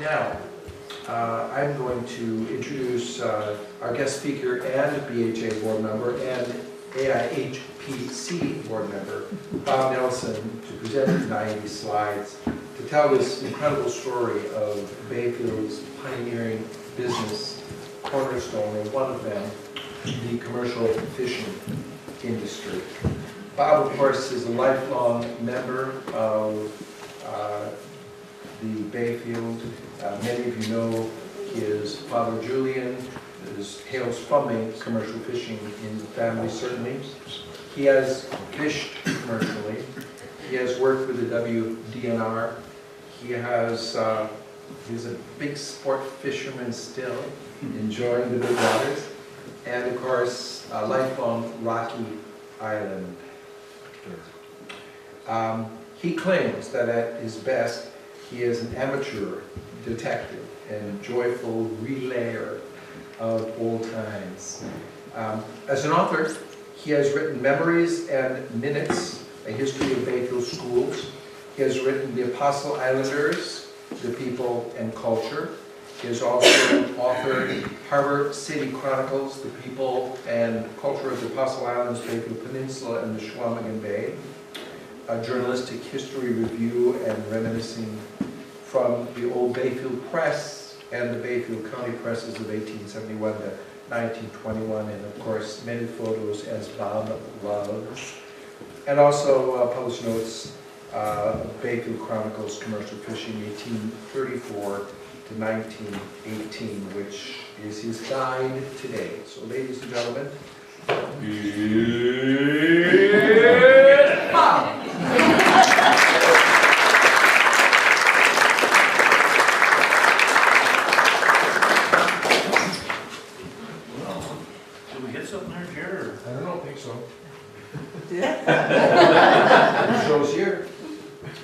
Now, I'm going to introduce our guest speaker and BHA board member and AIHPC board member, Bob Nelson, to present tonight these slides to tell this incredible story of Bayfield's pioneering business cornerstone, and one of them, the commercial fishing industry. Bob, of course, is a lifelong member of the Bayfield. Many of you know his father, Julian, hails from a commercial fishing in the family, certainly. He has fished commercially. He has worked with the WDNR. He's a big sport fisherman still, enjoying the big waters. And of course, a lifelong Rocky Island. He claims that at his best, he is an amateur detective and joyful relayer of old times. As an author, he has written Memories and Minutes, a history of Bayfield schools. He has written The Apostle Islanders, The People and Culture. He has also authored Harbor City Chronicles, The People and Culture of the Apostle Islands, Bayfield Peninsula and the Chequamegon Bay, a journalistic history review and reminiscing from the old Bayfield Press and the Bayfield County Presses of 1871 to 1921, and of course many photos as Bob loves. And also published notes, Bayfield Chronicles Commercial Fishing 1834 to 1918, which is his guide today. So ladies and gentlemen, Bob. I don't think so. Yeah. The show's here.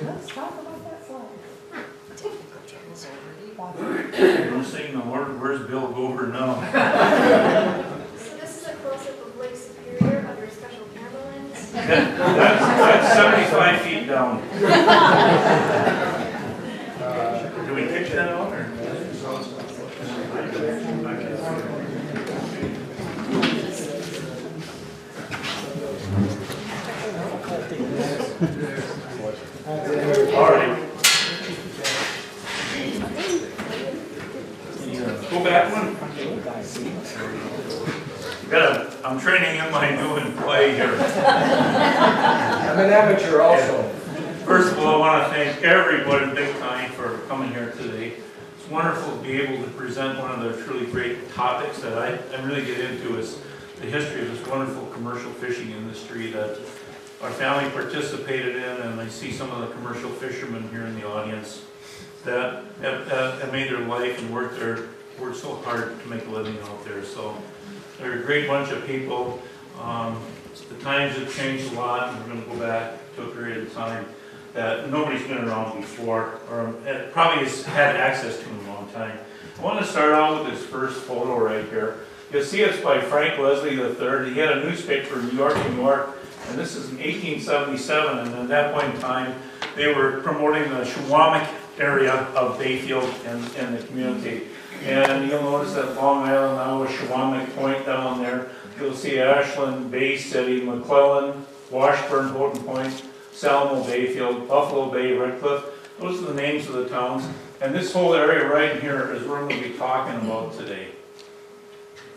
Let's talk about that slide. I'm saying the word, where's Bill Gover now? So this is a close-up of Lake Superior under special camera lens. That's 75 feet down. Do we kick that out or? All right. Go back one. I'm training in my new play here. I'm an amateur also. First of all, I want to thank everybody big time for coming here today. It's wonderful to be able to present one of the truly great topics that I really get into is the history of this wonderful commercial fishing industry that our family participated in, and I see some of the commercial fishermen here in the audience that have made their life and worked so hard to make a living out there. So they're a great bunch of people. The times have changed a lot, and we're going to go back to a period of time that nobody's been around before, or probably has had access to in a long time. I want to start out with this first photo right here. You'll see it's by Frank Leslie III. He had a newspaper in New York, and this is in 1877, and at that point in time, they were promoting the Chequamegon area of Bayfield and the community. And you'll notice that Long Island now is Chequamegon Point down there. You'll see Ashland, Bay City, McClellan, Washburn, Houghton Point, Salmo, Bayfield, Buffalo Bay, Redcliffe. Those are the names of the towns. And this whole area right here is what we're going to be talking about today.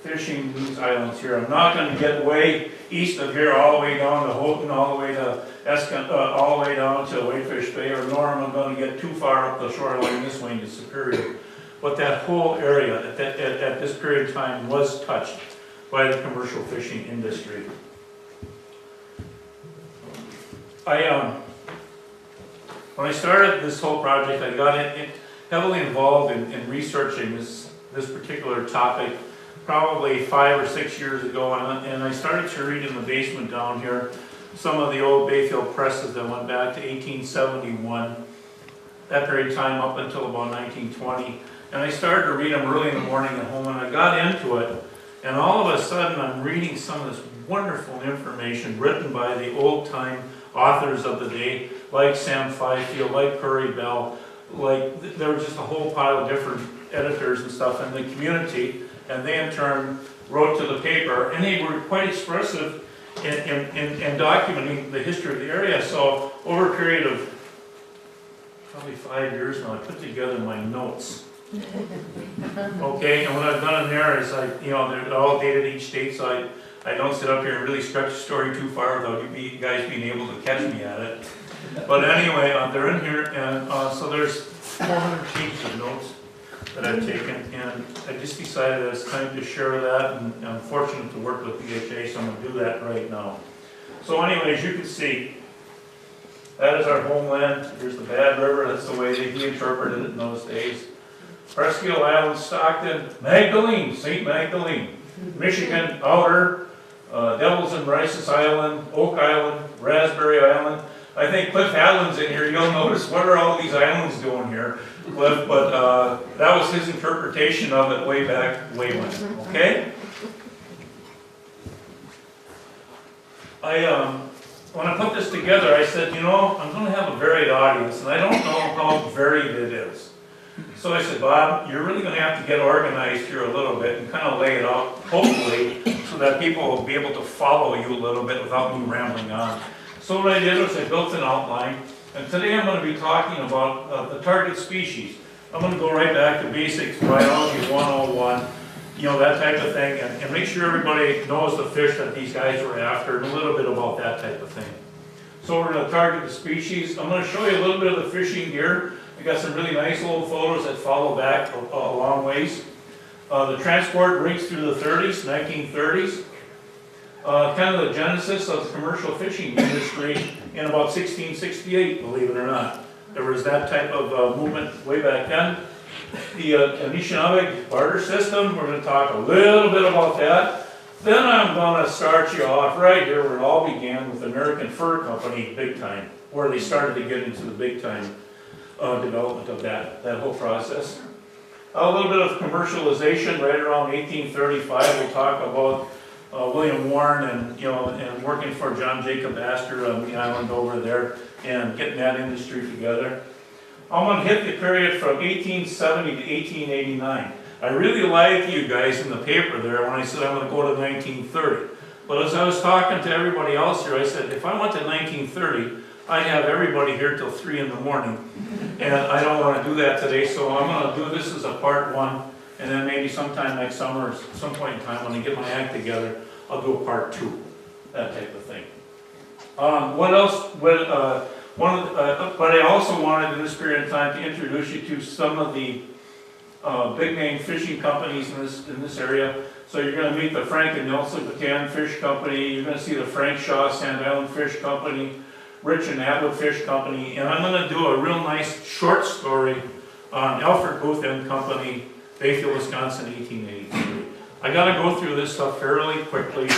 Fishing these islands here. I'm not going to get way east of here, all the way down to Houghton, all the way to all the way down to Whitefish Bay, or nor am I going to get too far up the shoreline this way into Superior. But that whole area at this period of time was touched by the commercial fishing industry. When I started this whole project, I got heavily involved in researching this particular topic probably 5 or 6 years ago, and I started to read in the basement down here some of the old Bayfield presses that went back to 1871, that period of time up until about 1920. And I started to read them early in the morning at home, and I got into it, and all of a sudden I'm reading some of this wonderful information written by the old-time authors of the day, like Sam Fifield, like Curry Bell, like, there was just a whole pile of different editors and stuff in the community, and they in turn wrote to the paper, and they were quite expressive in documenting the history of the area. So over a period of probably 5 years now, I put together my notes. Okay, and what I've done in there is they're all dated each date, so I don't sit up here and really stretch the story too far without you guys being able to catch me at it. But anyway, they're in here, and so there's 400 pages of notes that I've taken, and I just decided that it's time to share that, and I'm fortunate to work with BHA, so I'm going to do that right now. So anyway, as you can see, that is our homeland. Here's the Bad River. That's the way he interpreted it in those days. Presqu'île Island, Stockton, Magdalene, St. Magdalene, Michigan, Outer, Devils and Rice's Island, Oak Island, Raspberry Island. I think Cliff Hadlin's in here. You'll notice, what are all these islands doing here, Cliff? But that was his interpretation of it way back, way when, okay? When I put this together, I said, I'm going to have a varied audience, and I don't know how varied it is. So I said, Bob, you're really going to have to get organized here a little bit and kind of lay it out, hopefully, so that people will be able to follow you a little bit without me rambling on. So what I did was I built an outline, and today I'm going to be talking about the target species. I'm going to go right back to basics, biology 101, that type of thing, and make sure everybody knows the fish that these guys were after, and a little bit about that type of thing. So we're going to target the species. I'm going to show you a little bit of the fishing gear. I got some really nice little photos that follow back a long ways. The transport rigs through the 30s, 1930s. Kind of the genesis of the commercial fishing industry in about 1668, believe it or not. There was that type of movement way back then. The Anishinaabe barter system, we're going to talk a little bit about that. Then I'm going to start you off right here where it all began with American Fur Company, big time, where they started to get into the big time development of that whole process. A little bit of commercialization right around 1835. We'll talk about William Warren and working for John Jacob Astor on the island over there and getting that industry together. I'm going to hit the period from 1870 to 1889. I really lied to you guys in the paper there when I said I'm going to go to 1930. But as I was talking to everybody else here, I said if I went to 1930, I'd have everybody here till 3 in the morning. And I don't want to do that today, so I'm going to do this as a part 1. And then maybe sometime next summer or some point in time when I get my act together, I'll do a part 2, that type of thing. What else? But I also wanted in this period of time to introduce you to some of the big name fishing companies in this area. So you're going to meet the Frank and Nelson Bataan Fish Company. You're going to see the Frank Shaw Sand Island Fish Company, Rich and Atwood Fish Company, and I'm going to do a real nice short story on Alfred Booth and Company, Bayfield, Wisconsin, 1883. I got to go through this stuff fairly quickly,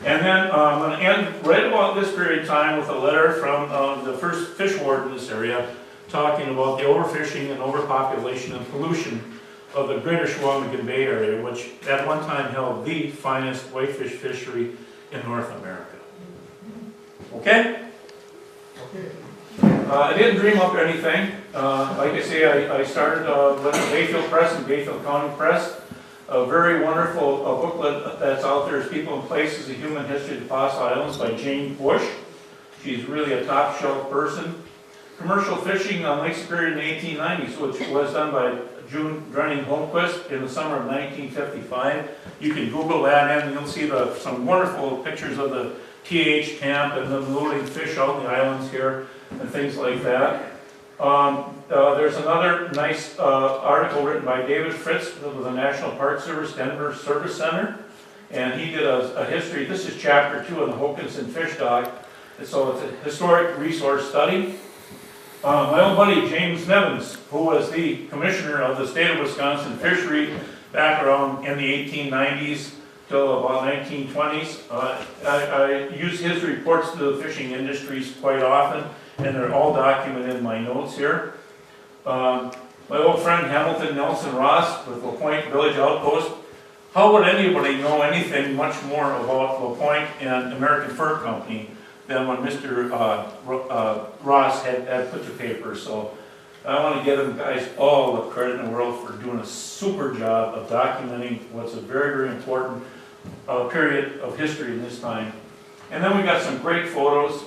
and then I'm going to end right about this period of time with a letter from the first fish ward in this area, talking about the overfishing and overpopulation and pollution of the greater Chequamegon Bay area, which at one time held the finest whitefish fishery in North America. Okay? I didn't dream up anything. Like I say, I started with the Bayfield Press and Bayfield County Press. A very wonderful booklet that's out there is People and Places, A Human History of the Fossil Islands by Jane Bush. She's really a top shelf person. Commercial fishing on Lake Superior in the 1890s, which was done by June Drenning Holmquist in the summer of 1955. You can Google that and you'll see some wonderful pictures of the TH camp and them loading fish out in the islands here and things like that. There's another nice article written by David Fritz with the National Park Service Denver Service Center, and he did a history. This is chapter 2 of the Hokanson Fish Dock, and so it's a historic resource study. My old buddy James Nevins, who was the commissioner of the state of Wisconsin fishery back around in the 1890s till about 1920s. I use his reports to the fishing industries quite often, and they're all documented in my notes here. My old friend Hamilton Nelson Ross with LaPointe Village Outpost. How would anybody know anything much more about LaPointe and American Fur Company than when Mr. Ross had put the paper? So I want to give them guys all the credit in the world for doing a super job of documenting what's a very, very important period of history in this time. And then we got some great photos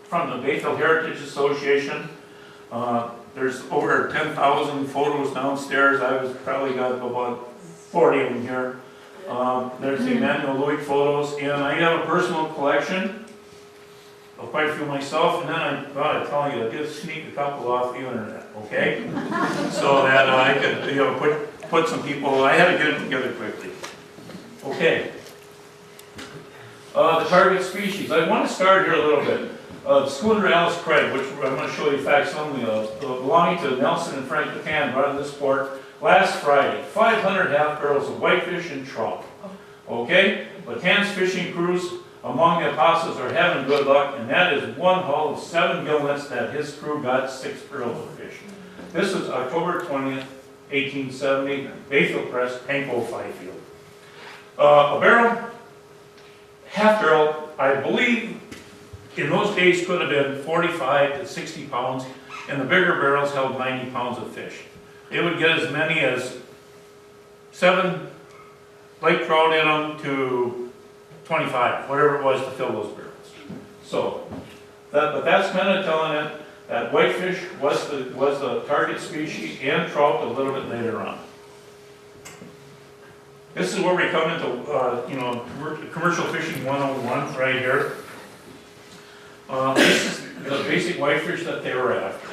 from the Bayfield Heritage Association. There's over 10,000 photos downstairs. I was probably got about 40 of them here. There's the Emmanuel Louis photos, and I have a personal collection of quite a few myself, and then I thought I'd tell you, I did sneak a couple off the internet, okay? So that I could, you know, put some people, I had to get them together quickly. Okay. The target species. I want to start here a little bit. The schooner Alice Craig, which I'm going to show you facsimile of, belonging to Nelson and Frank Patan, brought in this port last Friday. 500 half barrels of whitefish and trout. Okay? Patan's fishing cruise among the apostles are having good luck, and that is one haul of 7 gillnets that his crew got 6 barrels of fish. This is October 20th, 1870, Bayfield Press, Panko, Bayfield. A barrel, half barrel, I believe in those days could have been 45 to 60 pounds, and the bigger barrels held 90 pounds of fish. They would get as many as 7 lake trout in them to 25, whatever it was to fill those barrels. So, but that's kind of telling it that whitefish was the target species, and trout a little bit later on. This is where we come into, you know, commercial fishing 101 right here. This is the basic whitefish that they were after.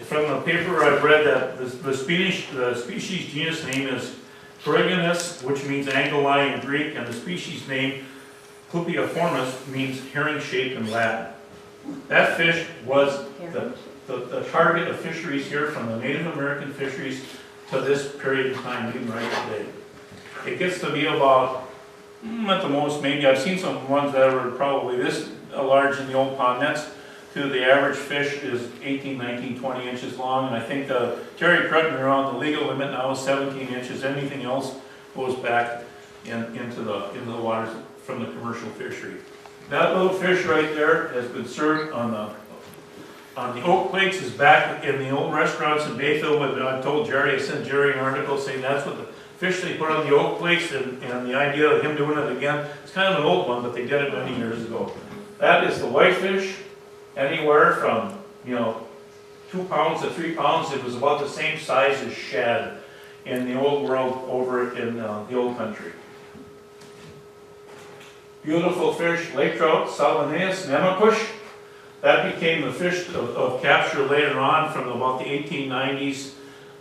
From the paper I've read that the species genus name is Corriganus, which means angeli in Greek, and the species name Clupeiformis means herring-shaped in Latin. That fish was the target of fisheries here from the Native American fisheries to this period of time, even right today. It gets to be about, at the most, maybe I've seen some ones that were probably this large in the old pond nets, to the average fish is 18, 19, 20 inches long, and I think Terry Crutton around the legal limit now is 17 inches. Anything else goes back into the waters from the commercial fishery. That little fish right there has been served on the oak plates, is back in the old restaurants in Bayfield. But I told Jerry, I sent Jerry an article saying that's what the fish they put on the oak plates, and the idea of him doing it again, it's kind of an old one, but they did it many years ago. That is the whitefish, anywhere from, you know, 2 pounds to 3 pounds. It was about the same size as shad in the old world over in the old country. Beautiful fish, lake trout, Salmoneus, Nemakush. That became the fish of capture later on from about the 1890s.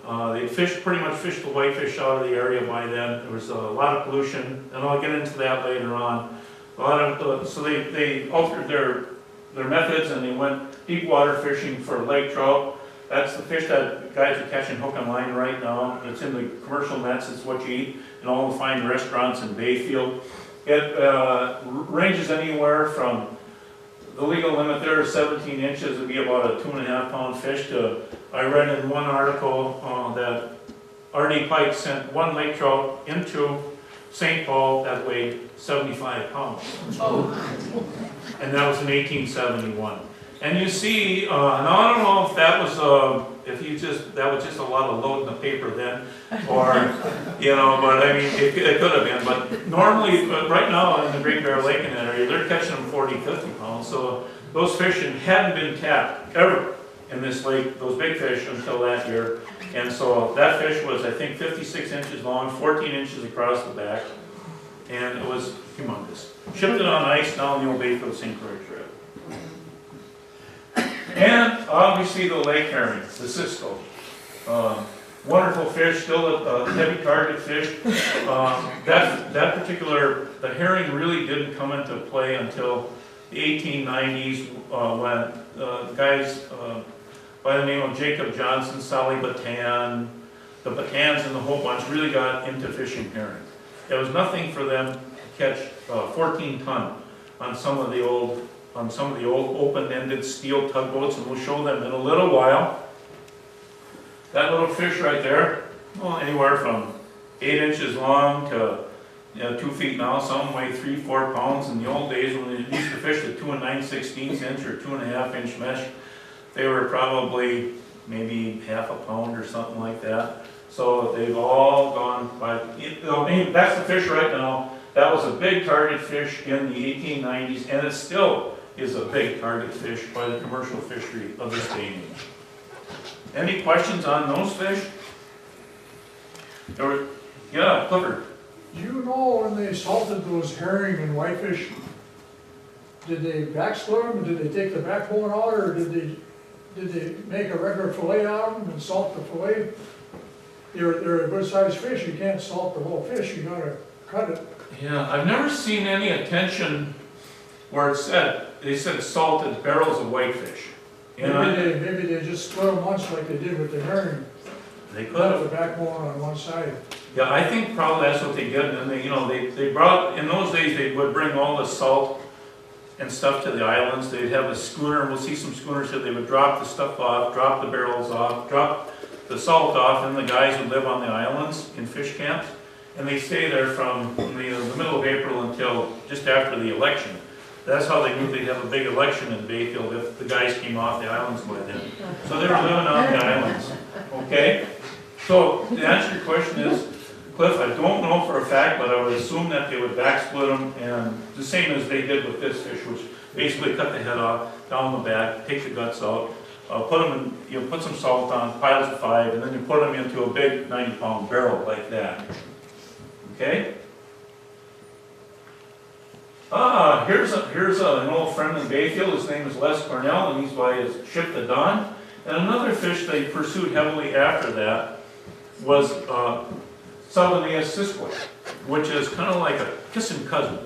They pretty much fished the whitefish out of the area by then. There was a lot of pollution, and I'll get into that later on. So they altered their methods, and they went deep water fishing for lake trout. That's the fish that guys are catching hook and line right now. It's in the commercial nets. It's what you eat in all the fine restaurants in Bayfield. It ranges anywhere from the legal limit there is 17 inches. It'd be about a 2.5 pound fish. I read in one article that R.D. Pike sent 1 lake trout into St. Paul that weighed 75 pounds. Oh. And that was in 1871. And you see, now I don't know if that was that was just a lot of load in the paper then, or, you know, but I mean, it could have been. But normally, right now in the Great Bear Lake in that area, they're catching them 40, 50 pounds. So those fish hadn't been tapped ever in this lake, those big fish, until that year. And so that fish was, I think, 56 inches long, 14 inches across the back, and it was humongous. Shipped it on ice down the old Bayfield St. Croix Trail. And obviously the lake herring, the Cisco. Wonderful fish, still a heavy target fish. That particular, the herring really didn't come into play until the 1890s when guys by the name of Jacob Johnson, Sally Batan, the Batans and the whole bunch really got into fishing herring. There was nothing for them to catch 14 ton on some of the old open-ended steel tugboats, and we'll show them in a little while. That little fish right there, well, anywhere from 8 inches long to 2 feet now. Some weigh 3-4 pounds. In the old days, when they used to fish the 2 9/16 inch or 2.5 inch mesh, they were probably maybe half a pound or something like that. So they've all gone by, I mean, that's the fish right now. That was a big target fish in the 1890s, and it still is a big target fish by the commercial fishery of this day and age. Any questions on those fish? Yeah, Clifford. Do you know when they salted those herring and whitefish, did they backsplit them, did they take the backbone out, or did they make a regular fillet out of them and salt the fillet? They're a good sized fish, you can't salt the whole fish, you gotta cut it. Yeah, I've never seen any attention where it said, they said salted barrels of whitefish. Maybe they just split them once like they did with the herring, They could cut have. the backbone on one side. Yeah, I think probably that's what they did, and then they brought, in those days, they would bring all the salt and stuff to the islands. They'd have a schooner, we'll see some schooners here, they would drop the stuff off, drop the barrels off, drop the salt off, and the guys would live on the islands in fish camps, and they stay there from the middle of April until just after the election. That's how they knew they'd have a big election in Bayfield if the guys came off the islands by then. So they were living on the islands, okay? So to answer your question is, Cliff, I don't know for a fact, but I would assume that they would backsplit them, and the same as they did with this fish, which basically cut the head off, down the back, take the guts out, put them in, put some salt on, piles of 5, and then you put them into a big 90-pound barrel like that. Okay? Here's an old friend in Bayfield. His name is Les Cornell, and he's by his ship, the Don. And another fish they pursued heavily after that was Salmoneus sisquoi, which is kind of like a kissing cousin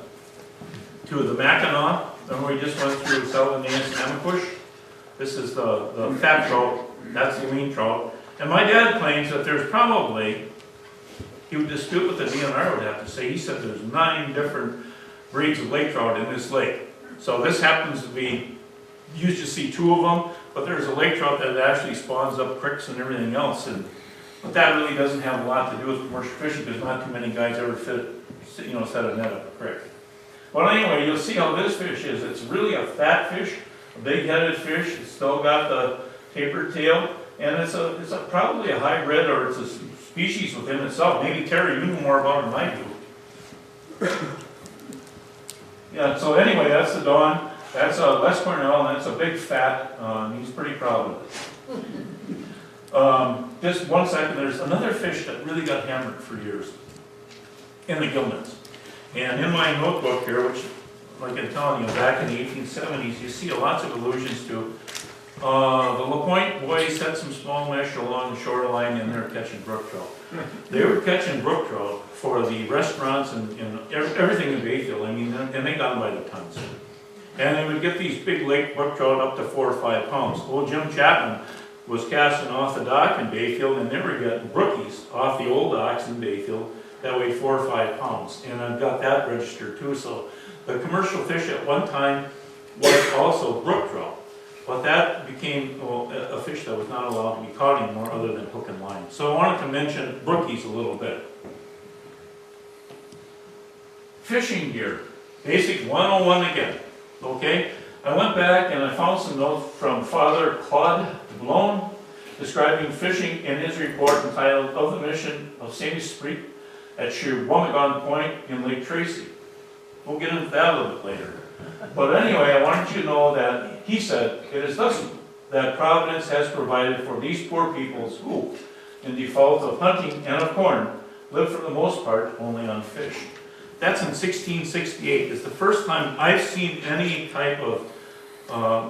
to the Mackinaw. Remember we just went through Salmoneus amakush? This is the fat trout, that's the lean trout. And my dad claims that there's probably, he would dispute what the DNR would have to say, he said there's 9 different breeds of lake trout in this lake. So this happens to be, you used to see 2 of them, but there's a lake trout that actually spawns up creeks and everything else. But that really doesn't have a lot to do with commercial fishing, because not too many guys ever set a net up a creek. But anyway, you'll see how this fish is. It's really a fat fish, a big-headed fish. It's still got the tapered tail, and it's probably a hybrid, or it's a species within itself. Maybe Terry, you know more about it than I do. Yeah. So anyway, that's the Dawn. That's a Les Cornell, and that's a big fat. He's pretty proud of it. Just one second. There's another fish that really got hammered for years in the gillnets. And in my notebook here, which, like I'm telling you, back in the 1870s, you see lots of allusions to the LaPointe boys had some small mesh along the shoreline, and they were catching brook trout. They were catching brook trout for the restaurants and everything in Bayfield. I mean, and they got them by the tons. And they would get these big lake brook trout up to 4 or 5 pounds. Old Jim Chapman was casting off the dock in Bayfield, and they were getting brookies off the old docks in Bayfield that weighed 4 or 5 pounds. And I've got that registered too. So the commercial fish at one time was also brook trout. But that became a fish that was not allowed to be caught anymore other than hook and line. So I wanted to mention brookies a little bit. Fishing gear, basic 101 again, okay? I went back and I found some notes from Father Claude Blone describing fishing in his report entitled Of the Mission of Saint Esprit at Shirwamigan Point in Lake Tracy. We'll get into that a little bit later. But anyway, I wanted you to know that he said, it is thus that Providence has provided for these poor peoples who, in default of hunting and of corn, live for the most part only on fish. That's in 1668. It's the first time I've seen any type of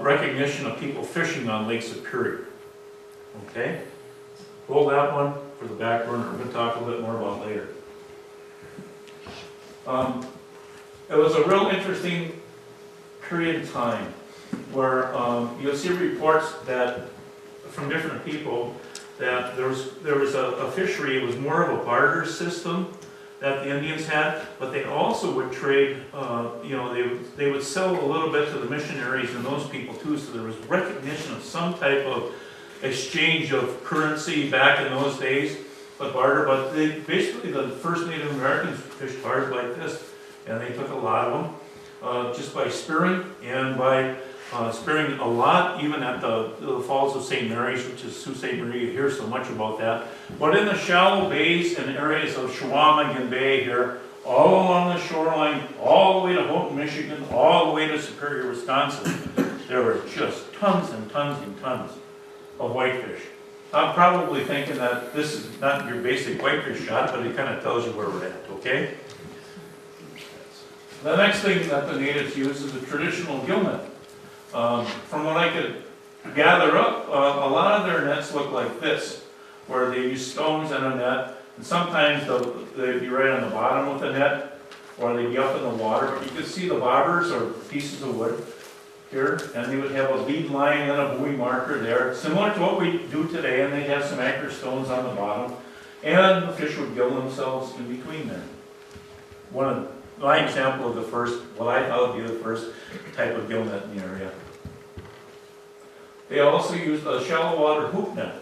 recognition of people fishing on Lake Superior. Okay? Hold that one for the back burner. We're going to talk a little bit more about later. It was a real interesting period of time where you'll see reports that from different people that there was a fishery. It was more of a barter system that the Indians had, but they also would trade. They would sell a little bit to the missionaries and those people too. So there was recognition of some type of exchange of currency back in those days, but barter. But basically the first Native Americans fished hard like this, and they took a lot of them. Just by spearing and by sparing a lot, even at the Falls of St. Mary's, which is Sault Ste. Marie. You hear so much about that. But in the shallow bays and areas of Chequamegon Bay here, all along the shoreline, all the way to Houghton, Michigan, all the way to Superior, Wisconsin, there were just tons and tons and tons of whitefish. I'm probably thinking that this is not your basic whitefish shot, but it kind of tells you where we're at, okay? The next thing that the natives use is a traditional gill net. From what I could gather up, a lot of their nets look like this, where they use stones and a net, and sometimes they'd be right on the bottom of the net, or they'd be up in the water, but you could see the bobbers or pieces of wood here, and they would have a lead line and a buoy marker there, similar to what we do today, and they'd have some anchor stones on the bottom, and the fish would gill themselves in between there. My example of the first, what I thought would be the first type of gill net in the area. They also used a shallow water hoop net.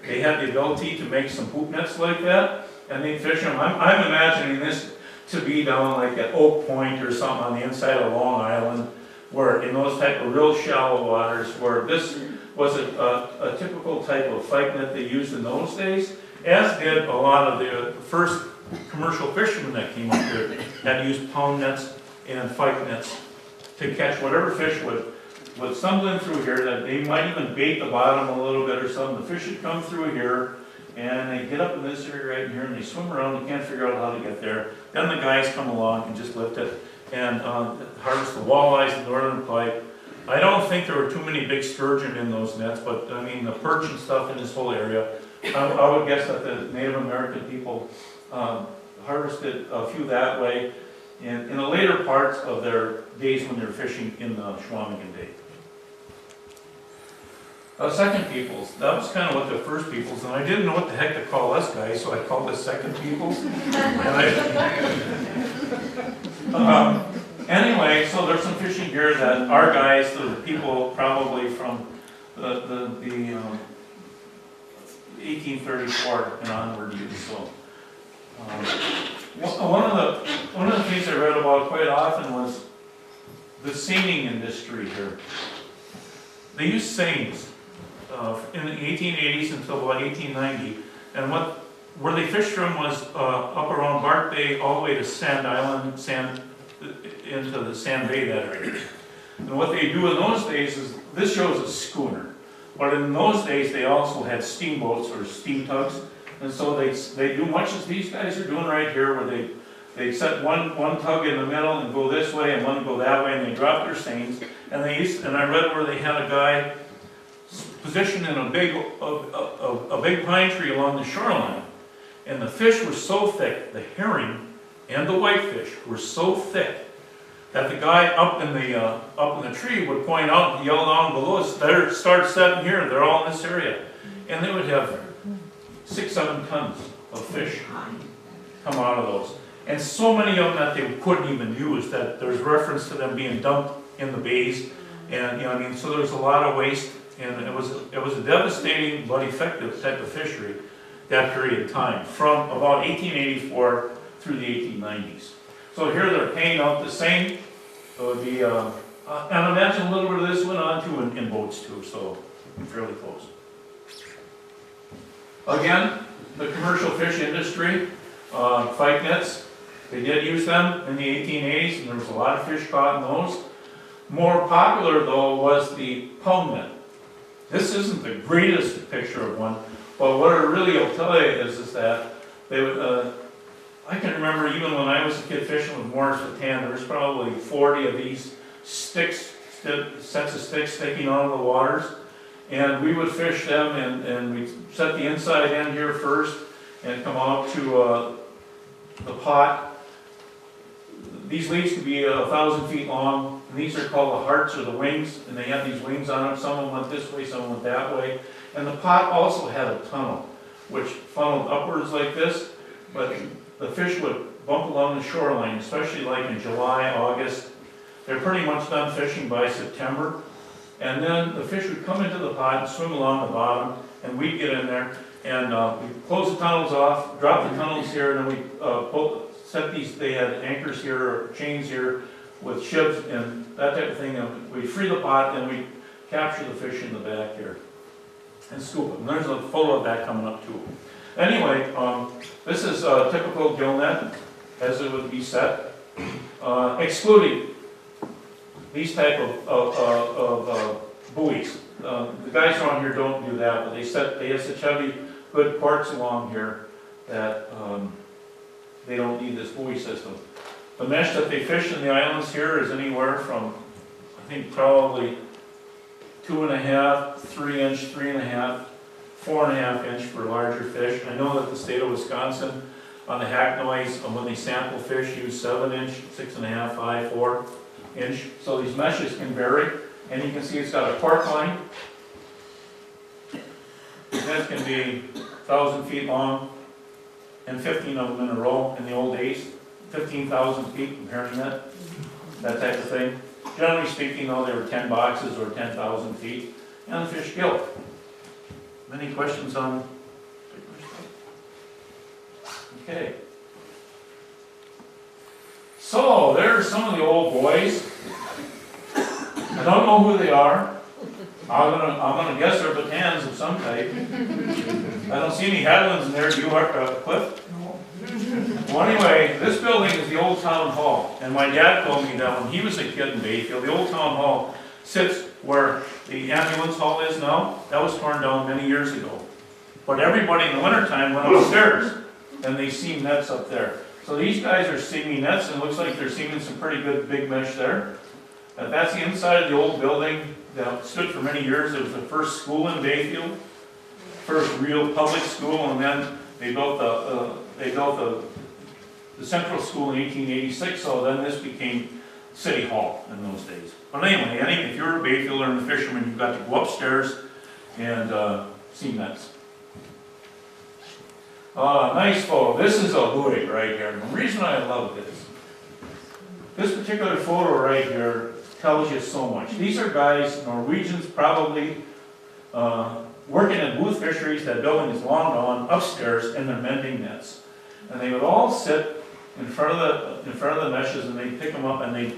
They had the ability to make some hoop nets like that, and they fish them. I'm imagining this to be down like at Oak Point or something on the inside of Long Island, where in those type of real shallow waters, where this was a typical type of fight net they used in those days, as did a lot of the first commercial fishermen that came up here, had used pound nets and fight nets to catch whatever fish would stumble in through here, that they might even bait the bottom a little bit or something. The fish would come through here, and they get up in this area right in here, and they swim around, they can't figure out how to get there. Then the guys come along and just lift it, and harvest the walleyes, the northern pike. I don't think there were too many big sturgeon in those nets, but I mean, the perch and stuff in this whole area, I would guess that the Native American people harvested a few that way in the later parts of their days when they were fishing in the Chequamegon Bay. Second peoples, that was kind of what the first peoples, and I didn't know what the heck to call us guys, so I called us second peoples. Anyway, so there's some fishing gear that our guys, the people probably from the 1834 and onward used. So one of the things I read about quite often was the seining industry here. They used seines in the 1880s until about 1890, and where they fished from was up around Bart Bay all the way to Sand Island, into the Sand Bay, that area. And what they do in those days is, this shows a schooner, but in those days they also had steamboats or steam tugs, and so they do much as these guys are doing right here, where they set one tug in the middle and go this way, and one go that way, and they drop their seines. And I read where they had a guy positioned in a big pine tree along the shoreline, and the fish were so thick, the herring and the whitefish were so thick, that the guy up in the tree would point out and yell down below us, "There, start setting here, they're all in this area." And they would have 6-7 tons of fish come out of those. And so many of them that they couldn't even use, that there's reference to them being dumped in the bays. And I mean, so there was a lot of waste, and it was a devastating but effective type of fishery that period of time, from about 1884 through the 1890s. So here they're paying out the same. So it would be, and imagine a little bit of this went on too in boats too, so fairly close. Again, the commercial fish industry, fight nets, they did use them in the 1880s, and there was a lot of fish caught in those. More popular though was the pound net. This isn't the greatest picture of one, but what it really will tell you is that they would, I can remember even when I was a kid fishing with Morris Rattan, there was probably 40 of these sticks, sets of sticks sticking out of the waters. And we would fish them, and we'd set the inside end here first and come out to the pot. These leaves could be 1,000 feet long, and these are called the hearts or the wings, and they had these wings on them. Some of them went this way, some went that way. And the pot also had a tunnel, which funneled upwards like this, but the fish would bump along the shoreline, especially like in July, August. They're pretty much done fishing by September. And then the fish would come into the pot and swim along the bottom, and we'd get in there, and we'd close the tunnels off, drop the tunnels here, and then we'd set these, they had anchors here, or chains here, with shibs and that type of thing, and we free the pot, and we capture the fish in the back here and scoop them. There's a photo of that coming up too. Anyway, this is a typical gill net as it would be set, excluding these type of buoys. The guys around here don't do that, but they have such heavy, good ports along here that they don't need this buoy system. The mesh that they fish in the islands here is anywhere from, I think, probably 2.5, 3 inch, 3.5, 4.5 inch for larger fish. I know that the state of Wisconsin on the Hacknoys, when they sample fish, use 7 inch, 6.5, 5, 4 inch. So these meshes can vary, and you can see it's got a cork line. That can be 1,000 feet long and 15 of them in a row in the old days. 15,000 feet from herring net, that type of thing. Generally speaking, though, they were 10 boxes or 10,000 feet, and the fish gill. Any questions on? Okay. So, there's some of the old boys. I don't know who they are. I'm gonna guess they're batans of some type. I don't see any headlands in there. Do you, Cliff? Well, anyway, this building is the old town hall, and my dad told me that when he was a kid in Bayfield, the old town hall sits where the ambulance hall is now. That was torn down many years ago. But everybody in the wintertime went upstairs, and they seam nets up there. So these guys are seaming nets, and it looks like they're seaming some pretty good big mesh there. That's the inside of the old building that stood for many years. It was the first school in Bayfield, first real public school, and then they built the central school in 1886, so then this became City Hall in those days. But anyway, if you're a Bayfielder and a fisherman, you've got to go upstairs and seam nets. Nice photo. This is a buoy right here. And the reason I love this particular photo right here tells you so much. These are guys, Norwegians probably, working in Booth Fisheries. That building is long gone, upstairs, and they're mending nets. And they would all sit in front of the meshes, and they'd pick them up, and they'd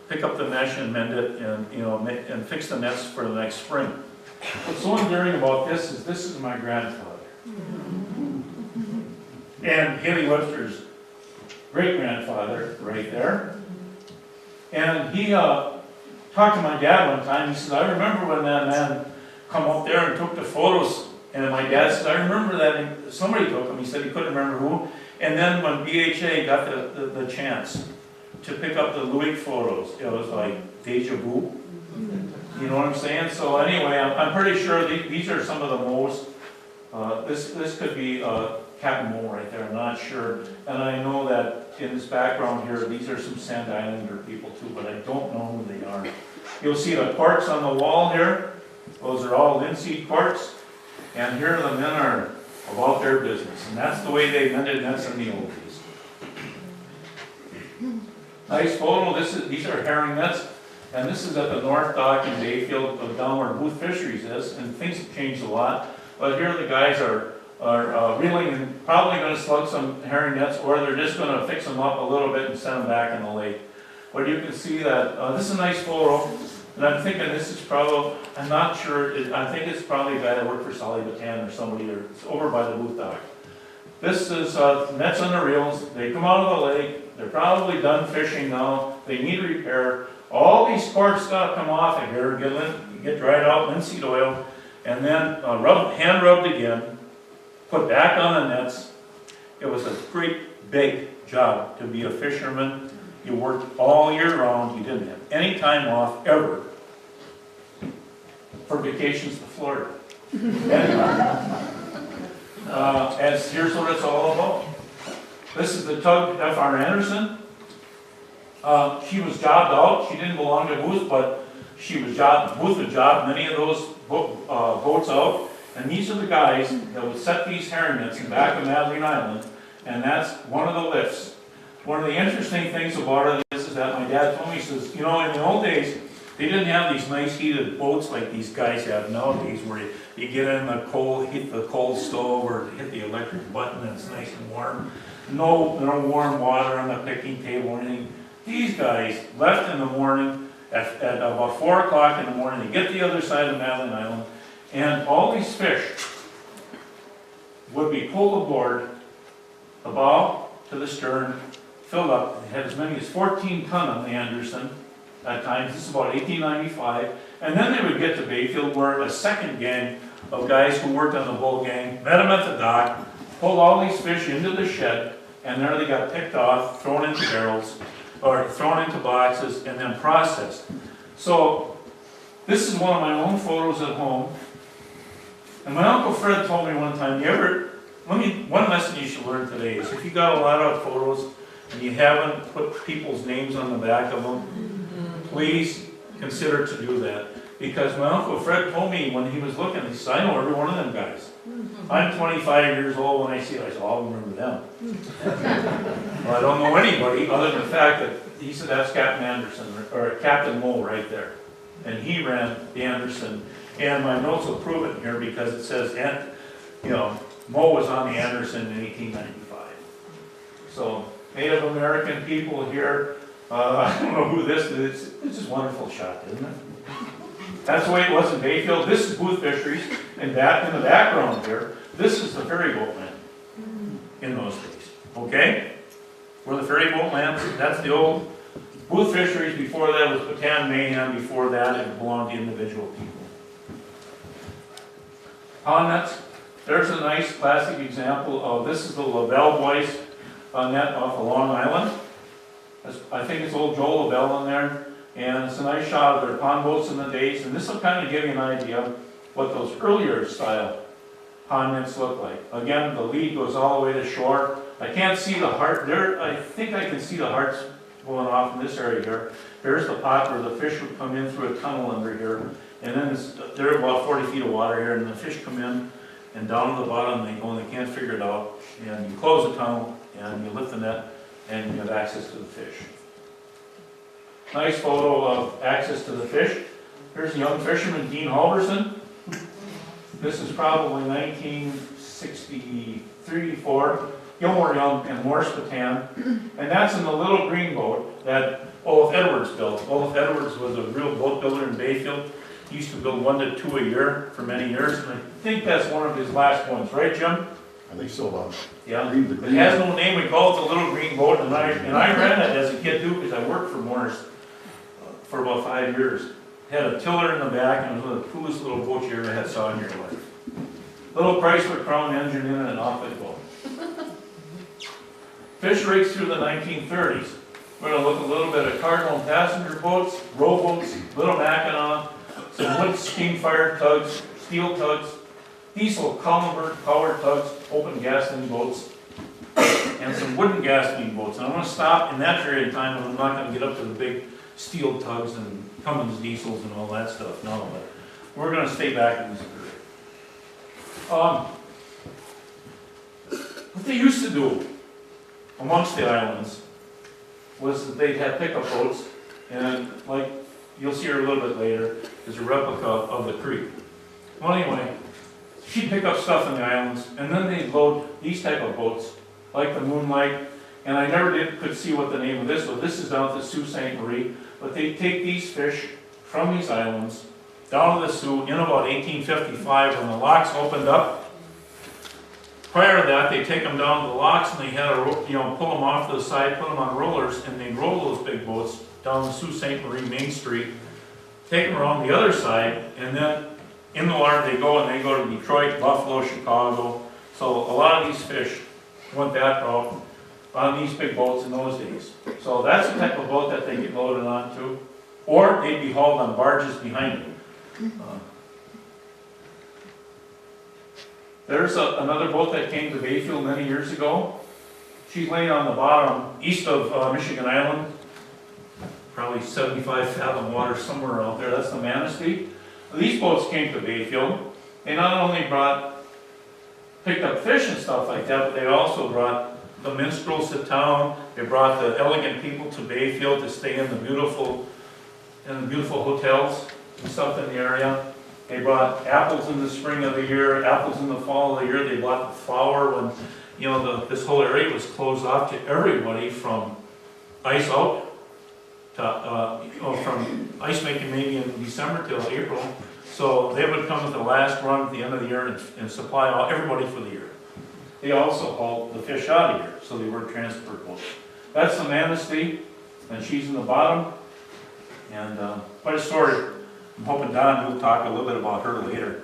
pick up the mesh and mend it, and and fix the nets for the next spring. What's so endearing about this is my grandfather, and Haley Webster's great grandfather right there. And he talked to my dad one time. He said, "I remember when that man come up there and took the photos." And my dad said, "I remember that." And somebody took them. He said he couldn't remember who. And then when BHA got the chance to pick up the Louis photos, it was like deja vu. You know what I'm saying? So anyway, I'm pretty sure these are some of the most. This could be Captain Mole right there. I'm not sure. And I know that in this background here, these are some Sand Islander people too, but I don't know who they are. You'll see the quartz on the wall here. Those are all linseed quartz. And here the men are about their business. And that's the way they mended nets in the old days. Nice photo. These are herring nets. And this is at the North Dock in Bayfield, down where Booth Fisheries is. And things have changed a lot. But here the guys are reeling and probably going to slug some herring nets, or they're just going to fix them up a little bit and send them back in the lake. But you can see that this is a nice photo. And I'm thinking this is probably, I'm not sure, I think it's probably a guy that worked for Solly Batan or somebody, or it's over by the Booth Dock. This is nets on the reels. They come out of the lake. They're probably done fishing now. They need repair. All these quartz got to come off of here, get dried out, linseed oil, and then hand rubbed again, put back on the nets. It was a great big job to be a fisherman. You worked all year round. You didn't have any time off ever for vacations to Florida. And here's what it's all about. This is the tug F.R. Anderson. She was jobbed out. She didn't belong to Booth, but she was jobbed. Booth had jobbed many of those boats out. And these are the guys that would set these herring nets in back of Madeline Island. And that's one of the lifts. One of the interesting things about it is that my dad told me, he says, in the old days, they didn't have these nice heated boats like these guys have nowadays, where you get in the cold, hit the cold stove, or hit the electric button and it's nice and warm. No warm water on the picking table or anything. These guys left in the morning at about 4 o'clock in the morning to get the other side of Madeline Island, and all these fish would be pulled aboard, the bow to the stern, filled up. They had as many as 14 ton on the Anderson at times. This is about 1895. And then they would get to Bayfield, where a second gang of guys who worked on the bull gang met them at the dock, pulled all these fish into the shed, and there they got picked off, thrown into barrels, or thrown into boxes, and then processed. So this is one of my own photos at home. And my Uncle Fred told me one time, one lesson you should learn today is if you got a lot of photos and you haven't put people's names on the back of them, please consider to do that. Because my Uncle Fred told me when he was looking, he said, I know every one of them guys. I'm 25 years old, when I see it, I said, I'll remember them. Well, I don't know anybody other than the fact that he said, that's Captain Anderson, or Captain Moe right there. And he ran the Anderson. And my notes will prove it here because it says, Moe was on the Anderson in 1895. So, Native American people here, I don't know who this is. It's just a wonderful shot, isn't it? That's the way it was in Bayfield. This is Booth Fisheries, and that in the background here, this is the ferry boat land in those days. Okay? Where the ferry boat lands, that's the old Booth Fisheries. Before that was Patan Mayhem. Before that, it belonged to individual people. Pond nets. There's a nice classic example of, this is the LaBelle Boys net off of Long Island. I think it's old Joe LaBelle in there. And it's a nice shot of their pond boats in the days. And this will kind of give you an idea what those earlier style pond nets look like. Again, the lead goes all the way to shore. I can't see the heart there. I think I can see the hearts going off in this area here. There's the pot where the fish would come in through a tunnel under here. And then there are about 40 feet of water here, and the fish come in and down to the bottom they go, and they can't figure it out. And you close the tunnel, and you lift the net, and you have access to the fish. Nice photo of access to the fish. Here's a young fisherman, Dean Halverson. This is probably 1963, 4. Gilmore Young and Morris Patan. And that's in the little green boat that Olaf Edwards built. Olaf Edwards was a real boat builder in Bayfield. He used to build 1 to 2 a year for many years, and I think that's one of his last ones, right, Jim? I think so, Bob. Yeah. It has no name. We call it the little green boat, and I ran it as a kid too because I worked for Morris for about 5 years. Had a tiller in the back, and it was one of the coolest little boats you ever had saw in your life. Little Chrysler Crown engine in it, and off it goes. Fish rigs through the 1930s. We're going to look a little bit at Cardinal passenger boats, rowboats, Little Mackinac, some wood steam-fired tugs, steel tugs, diesel Cullenberg powered tugs, open gasoline boats, and some wooden gasoline boats. And I'm going to stop in that period of time, and I'm not going to get up to the big steel tugs and Cummins diesels and all that stuff. No, but we're going to stay back in this period. What they used to do amongst the islands was that they'd have pickup boats, and like you'll see her a little bit later, is a replica of the creek. Well, anyway, she'd pick up stuff in the islands, and then they'd load these type of boats, like the Moonlight, and I never could see what the name of this was. This is down at the Sault Ste. Marie, but they'd take these fish from these islands down to the Sault in about 1855 when the locks opened up. Prior to that, they'd take them down to the locks, and they had to pull them off to the side, put them on rollers, and they'd roll those big boats down the Sault Ste. Marie Main Street, take them around the other side, and then in the water they go, and they go to Detroit, Buffalo, Chicago. So a lot of these fish went that route on these big boats in those days. So that's the type of boat that they get loaded onto, or they'd be hauled on barges behind them. There's another boat that came to Bayfield many years ago. She's laying on the bottom east of Michigan Island, probably 75 fathom water somewhere out there. That's the Manistee. These boats came to Bayfield. They not only picked up fish and stuff like that, but they also brought the minstrels to town. They brought the elegant people to Bayfield to stay in the beautiful hotels and stuff in the area. They brought apples in the spring of the year, apples in the fall of the year. They brought the flour when this whole area was closed off to everybody from ice out from ice making maybe in December till April. So they would come at the last run at the end of the year and supply everybody for the year. They also hauled the fish out of here, so they were transport boats. That's the Manistee, and she's in the bottom. And quite a story. I'm hoping Don will talk a little bit about her later.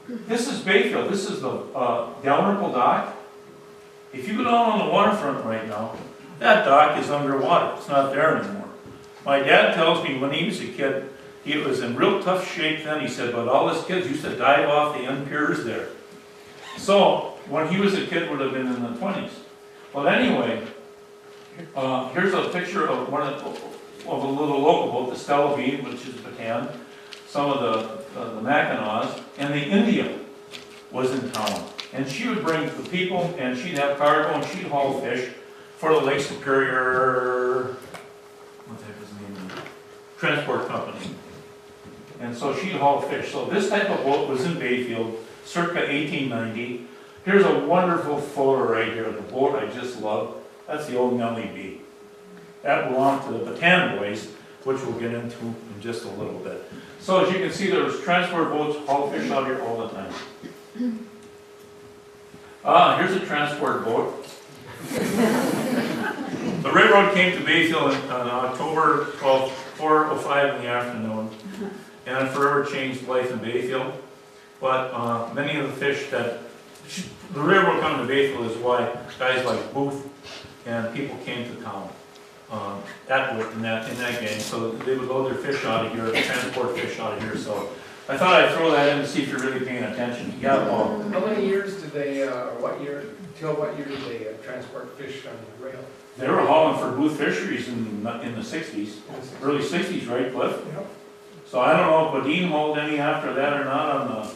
This is Bayfield. This is the Dalrymple dock. If you go down on the waterfront right now, that dock is underwater. It's not there anymore. My dad tells me when he was a kid, he was in real tough shape then. He said, but all his kids used to dive off the end piers there. So when he was a kid, would have been in the 20s. But anyway, here's a picture of a little local boat, the Stella V, which is Bataan, some of the Mackinaws, and the India was in town. And she would bring the people, and she'd have cargo, and she'd haul fish for the Lake Superior, what the heck is the name of it? Transport company. And so she'd haul fish. So this type of boat was in Bayfield, circa 1890. Here's a wonderful photo right here of the boat I just love. That's the old Nellie B. That belonged to the Bataan boys, which we'll get into in just a little bit. So as you can see, there's transport boats haul fish out here all the time. Here's a transport boat. The railroad came to Bayfield on October 12th, 4:05 in the afternoon, and it forever changed life in Bayfield. But many of the fish that the railroad coming to Bayfield is why guys like Booth and people came to town in that gang. So they would load their fish out of here, transport fish out of here. So I thought I'd throw that in to see if you're really paying attention. Yeah, Paul. How many years did they, or what year, till what year did they transport fish on the rail? They were hauling for Booth Fisheries in the 60s, early 60s, right, Cliff? Yep. So I don't know if Badine hauled any after that or not on the.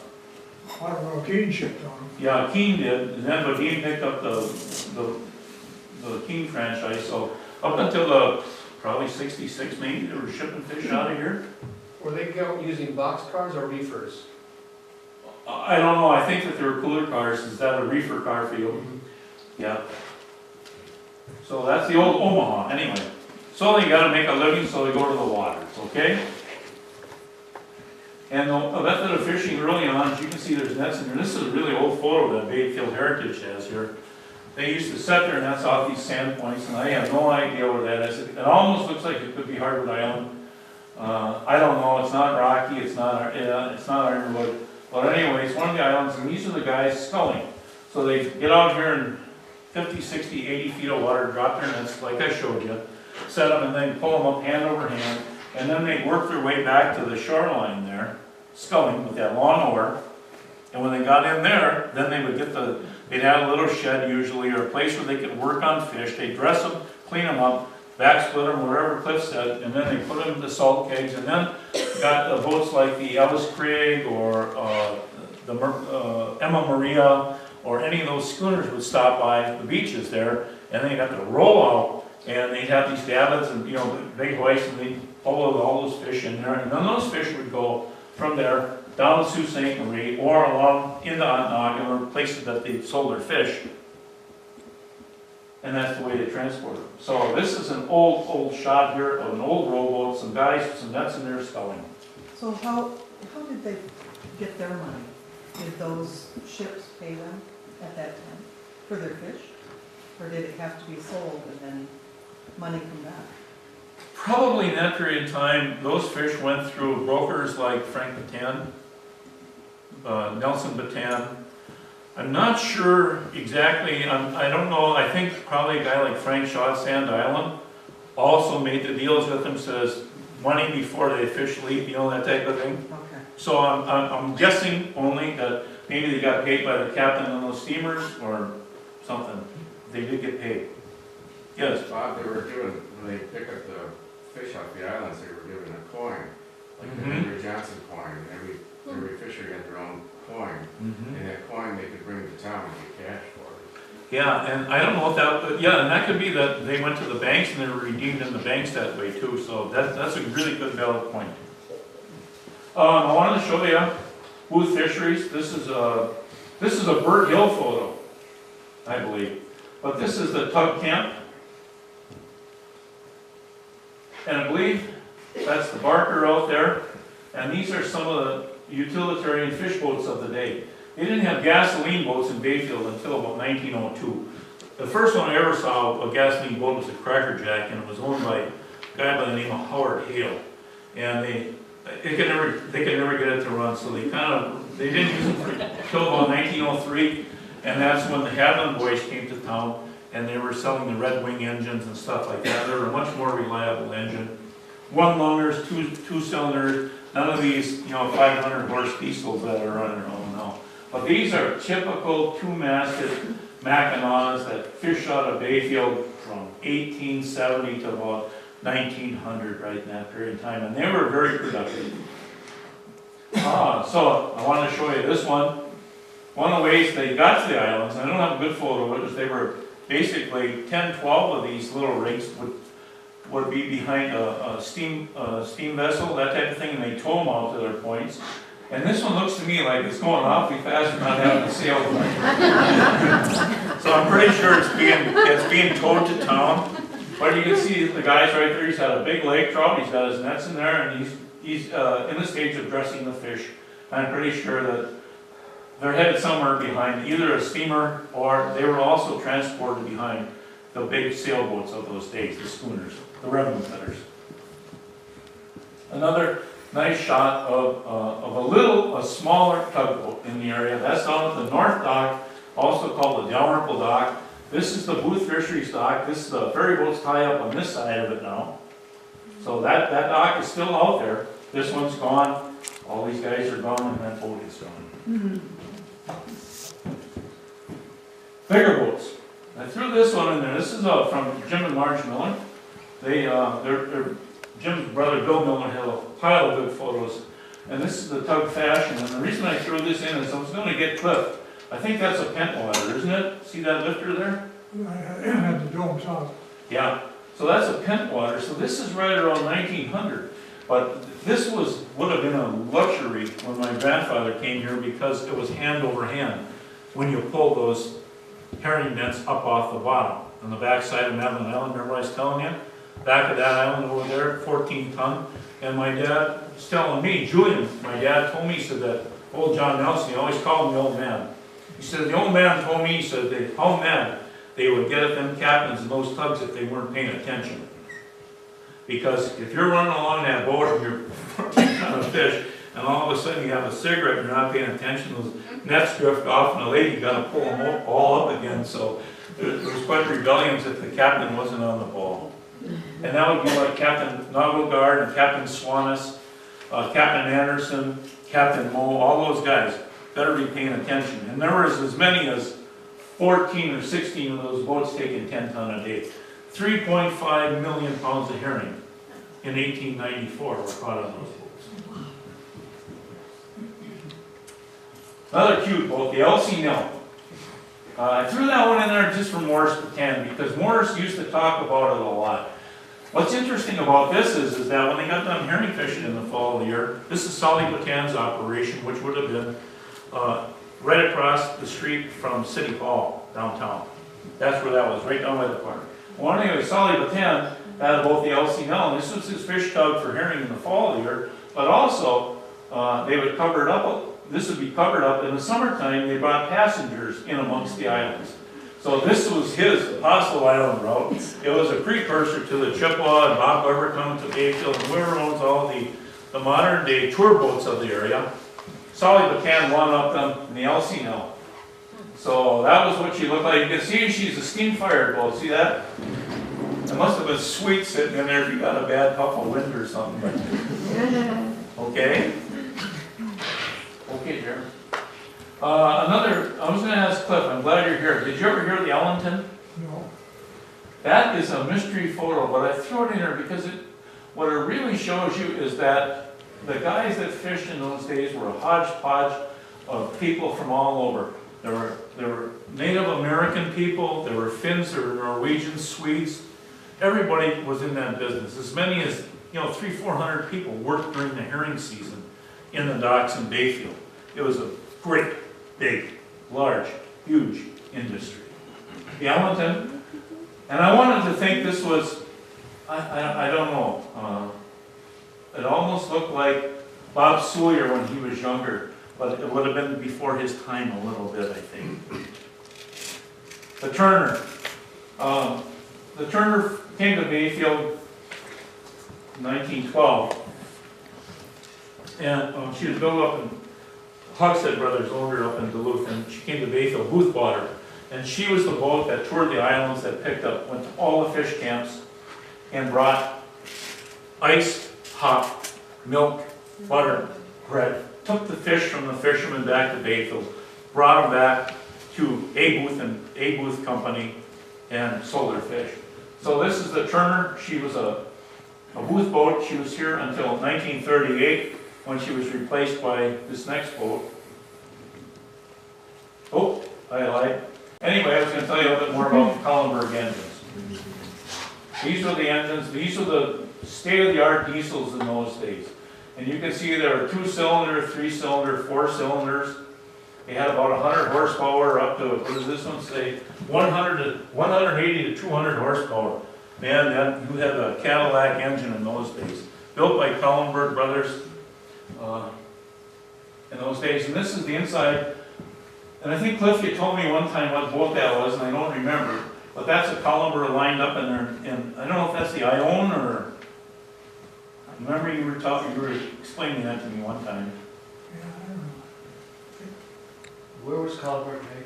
I don't know, Keene shipped on them. Yeah, Keene did, and then Badine picked up the Keene franchise. So up until the probably 66, maybe they were shipping fish out of here. Were they using boxcars or reefers? I don't know. I think that they were cooler cars. Is that a reefer car for you? Yeah. So that's the old Omaha, anyway. So they gotta make a living, so they go to the waters, okay? And the method of fishing early on, as you can see there's nets in here. This is a really old photo that Bayfield Heritage has here. They used to set their nets off these sand points, and I have no idea where that is. It almost looks like it could be Hardwood Island. I don't know, it's not rocky, it's not ironwood. But anyway, it's one of the islands, and these are the guys sculling. So they get out here in 50, 60, 80 feet of water, drop their nets, like I showed you, set them, and then pull them up hand over hand, and then they work their way back to the shoreline there, sculling with that long oar. And when they got in there, then they would they'd have a little shed usually, or a place where they could work on fish. They'd dress them, clean them up, back split them, wherever Cliff said, and then they put them in the salt kegs, and then got the boats like the Ellis Craig or the Emma Maria, or any of those schooners would stop by the beaches there, and they'd have to roll out, and they'd have these davits and big hoists, and they'd pull all those fish in there, and then those fish would go from there down to Sault Ste. Marie or along into Ontonagon, or places that they sold their fish. And that's the way they transport them. So this is an old shot here of an old rowboat, some guys with some nets in there sculling. So how did they get their money? Did those ships pay them at that time for their fish? Or did it have to be sold and then money come back? Probably in that period of time, those fish went through brokers like Frank Bataan, Nelson Bataan. I'm not sure exactly, I don't know, I think probably a guy like Frank Shaw at Sand Island also made the deals with them, says money before they fish leave, that type of thing. Okay. So I'm guessing only that maybe they got paid by the captain on those steamers or something. They did get paid. Yes? Bob, they were given, when they pick up the fish off the islands, they were given a coin, like the Henry Johnson coin. Every fisher got their own coin, and that coin they could bring to town and get cash for it. Yeah, and I don't know if that, and that could be that they went to the banks and they were redeemed in the banks that way too, so that's a really good valid point. I wanted to show you Booth Fisheries. This is a Burt Hill photo, I believe. But this is the tug camp. And I believe that's the Barker out there. And these are some of the utilitarian fish boats of the day. They didn't have gasoline boats in Bayfield until about 1902. The first one I ever saw, a gasoline boat, was a Cracker Jack, and it was owned by a guy by the name of Howard Hale. And they could never get it to run, so they didn't use it until about 1903, and that's when the Hadlin boys came to town, and they were selling the Red Wing engines and stuff like that. They were a much more reliable engine. One luners, two cylinders, none of these, 500 horse diesels that are running around now. But these are typical two-masted Mackinaws that fish out of Bayfield from 1870 to about 1900, right in that period of time, and they were very productive. So I want to show you this one. One of the ways they got to the islands, and I don't have a good photo of it, is they were basically 10, 12 of these little rigs would be behind a steam vessel, that type of thing, and they tow them out to their points. And this one looks to me like it's going awfully fast and not having a sail. So I'm pretty sure it's being towed to town. But you can see the guy's right there. He's got a big lake trout. He's got his nets in there, and he's in the stage of dressing the fish. I'm pretty sure that they're headed somewhere behind either a steamer, or they were also transported behind the big sailboats of those days, the schooners, the revenue cutters. Another nice shot of a smaller tugboat in the area. That's down at the North Dock, also called the Dalrymple Dock. This is the Booth Fisheries Dock. This is the ferry boats tie up on this side of it now. So that dock is still out there. This one's gone. All these guys are gone, and that boat is gone. Bigger boats. I threw this one in there. This is from Jim and Marge Miller. Jim's brother Bill Miller had a pile of good photos. And this is the tug fashion. And the reason I threw this in is I was going to get Cliff. I think that's a pentwater, isn't it? See that lifter there? I had the dome top. Yeah. So that's a pentwater. So this is right around 1900. But this would have been a luxury when my grandfather came here, because it was hand over hand when you pull those herring nets up off the bottom. On the backside of Madeline Island, remember what I was telling you? Back of that island over there, 14 ton. And my dad was telling me, Julian, my dad told me, he said that old John Nelson, he always called him the old man. He said, the old man told me, he said, how mad they would get at them captains and those tugs if they weren't paying attention. Because if you're running along that boat and you're 14 ton of fish, and all of a sudden you have a cigarette and you're not paying attention, those nets drift off, and the lady got to pull them all up again. So there was quite rebellions if the captain wasn't on the ball. And that would be like Captain Nagelgard and Captain Swanes, Captain Anderson, Captain Moe, all those guys better be paying attention. And there was as many as 14 or 16 of those boats taking 10 ton a day. 3.5 million pounds of herring in 1894 were caught on those boats. Another cute boat, the Elsie Nell. I threw that one in there just for Morris Patan, because Morris used to talk about it a lot. What's interesting about this is that when they got done herring fishing in the fall of the year, this is Solly Patan's operation, which would have been right across the street from City Hall downtown. That's where that was, right down by the park. Well, anyway, Solly Patan had both the Elsie Nell, and this was his fish tug for herring in the fall of the year, but also they would cover it up. This would be covered up. In the summertime, they brought passengers in amongst the islands. So this was his Apostle Island route. It was a precursor to the Chippewa and Bob Weber coming to Bayfield, and whoever owns all the modern day tour boats of the area. Solly Patan won up them in the Elsie Nell. So that was what she looked like. You can see she's a steam-fired boat. See that? It must have been sweet sitting in there if you got a bad puff of wind or something. Okay? Okay, Jeremy. I was going to ask Cliff, I'm glad you're here. Did you ever hear the Ellington? No. That is a mystery photo, but I threw it in there because what it really shows you is that the guys that fished in those days were a hodgepodge of people from all over. There were Native American people, there were Finns, there were Norwegians, Swedes. Everybody was in that business. As many as 300-400 people worked during the herring season in the docks in Bayfield. It was a great, big, large, huge industry. The Ellington, and I wanted to think this was I don't know. It almost looked like Bob Sawyer when he was younger, but it would have been before his time a little bit, I think. The Turner. The Turner came to Bayfield in 1912. And she was built up in, Hogshead Brothers owned her up in Duluth, and she came to Bayfield, Booth bought her. And she was the boat that toured the islands, that picked up, went to all the fish camps, and brought iced hot milk, butter, bread, took the fish from the fishermen back to Bayfield, brought them back to A Booth Company, and sold their fish. So this is the Turner. She was a Booth boat. She was here until 1938, when she was replaced by this next boat. Oh, I lied. Anyway, I was going to tell you a little bit more about the Cullenberg engines. These were the engines, these were the state-of-the-art diesels in those days. And you can see there are 2-cylinder, 3-cylinder, 4 cylinders. They had about 100 horsepower up to, what does this one say? 180 to 200 horsepower. Man, you had a Cadillac engine in those days. Built by Cullenberg Brothers in those days. And this is the inside. And I think Cliff, you told me one time what boat that was, and I don't remember. But that's a Cullenberg lined up in there. And I don't know if that's the Ione or... Remember you were explaining that to me one time. Yeah, I don't know. Where was Cullenberg made?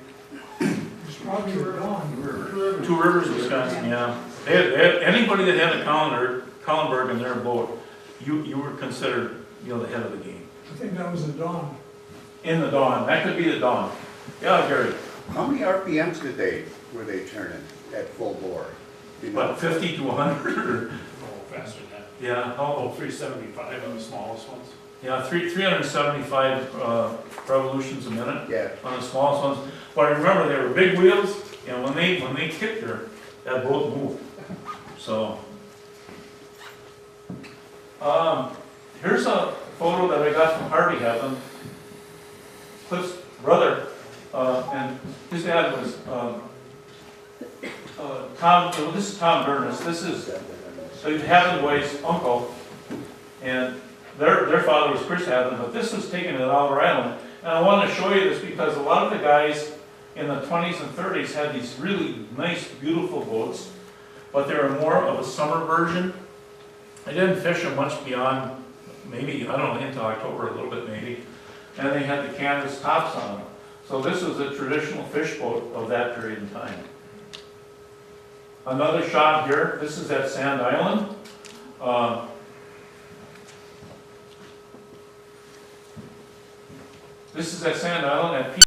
It's probably the Dawn. Two Rivers, Wisconsin, yeah. Anybody that had a Cullenberg in their boat, you were considered, the head of the game. I think that was the Dawn. In the Dawn, that could be the Dawn. Yeah, Gary, How many RPMs were they turning at full bore? Do you know? what, 50 to 100? Or, Faster than that. yeah, Oh, 375 on the smallest ones. yeah, 375 revolutions a minute Yeah, on the smallest ones. But I remember they were big wheels, and when they kicked her, that boat moved. So, here's a photo that I got from Harvey Heaven. Cliff's brother, and his dad was Tom. Well, this is Tom Burness. This is Havenway's uncle, and their father was Chris Haven, but this was taken at Oliver Island. And I want to show you this because a lot of the guys in the 20s and 30s had these really nice, beautiful boats, but they were more of a summer version. I didn't fish them much beyond maybe, I don't know, into October a little bit maybe. And they had the canvas tops on them. So this was a traditional fish boat of that period in time. Another shot here, this is at Sand Island. This is at Sand Island at